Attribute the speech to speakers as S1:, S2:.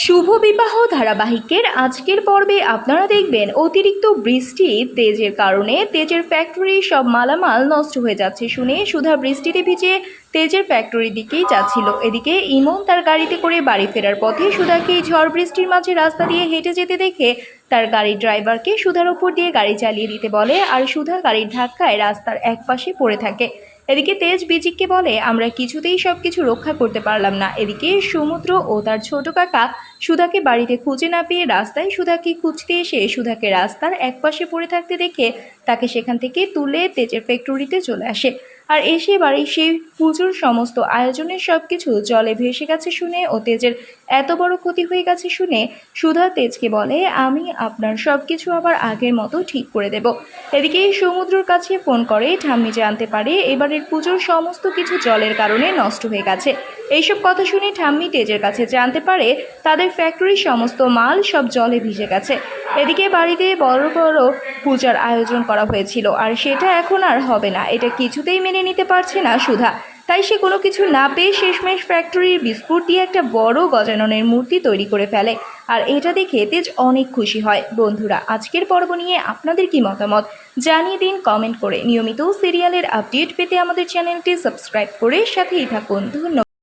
S1: শুভ বিবাহ ধারাবাহিকের আজকের পর্বে আপনারা দেখবেন অতিরিক্ত বৃষ্টি তেজের কারণে তেজের ফ্যাক্টরি সব মালামাল নষ্ট হয়ে যাচ্ছে শুনে সুধা বৃষ্টিতে ভিজে তেজের ফ্যাক্টরির দিকেই যাচ্ছিল। এদিকে ইমন তার গাড়িতে করে বাড়ি ফেরার পথে সুধাকে ঝড় বৃষ্টির মাঝে রাস্তা দিয়ে হেঁটে যেতে দেখে তার গাড়ির ড্রাইভারকে সুধার ওপর দিয়ে গাড়ি চালিয়ে দিতে বলে, আর সুধা গাড়ির ধাক্কায় রাস্তার একপাশে পড়ে থাকে। এদিকে তেজ বিজিককে বলে, আমরা কিছুতেই সবকিছু রক্ষা করতে পারলাম না। এদিকে সমুদ্র ও তার ছোট কাকা সুধাকে বাড়িতে খুঁজে না পেয়ে রাস্তায় সুধাকে খুঁজতে এসে সুধাকে রাস্তার একপাশে পড়ে থাকতে দেখে তাকে সেখান থেকে তুলে তেজের ফ্যাক্টরিতে চলে আসে। আর এসে বাড়ির সেই পুজোর সমস্ত আয়োজনের সবকিছু জলে ভেসে গেছে শুনে ও তেজের এত বড় ক্ষতি হয়ে গেছে শুনে সুধা তেজকে বলে, আমি আপনার সবকিছু আবার আগের মতো ঠিক করে দেব। এদিকে সমুদ্রের কাছে ফোন করে ঠাম্মি জানতে পারে এবারের পুজোর সমস্ত কিছু জলের কারণে নষ্ট হয়ে গেছে। এইসব কথা শুনে ঠাম্মি তেজের কাছে জানতে পারে তাদের ফ্যাক্টরির সমস্ত মাল সব জলে ভিজে গেছে। এদিকে বাড়িতে বড় বড় পূজার আয়োজন করা হয়েছিল, আর সেটা এখন আর হবে না। এটা কিছুতেই মেনে নিতে পারছে না সুধা, তাই সে কোনো কিছু না পেয়ে শেষমেশ ফ্যাক্টরির বিস্কুট দিয়ে একটা বড় গজাননের মূর্তি তৈরি করে ফেলে। আর এটা দেখে তেজ অনেক খুশি হয়। বন্ধুরা, আজকের পর্ব নিয়ে আপনাদের কি মতামত জানিয়ে দিন কমেন্ট করে। নিয়মিত সিরিয়ালের আপডেট পেতে আমাদের চ্যানেলটি সাবস্ক্রাইব করে সাথেই থাকুন। ধন্যবাদ।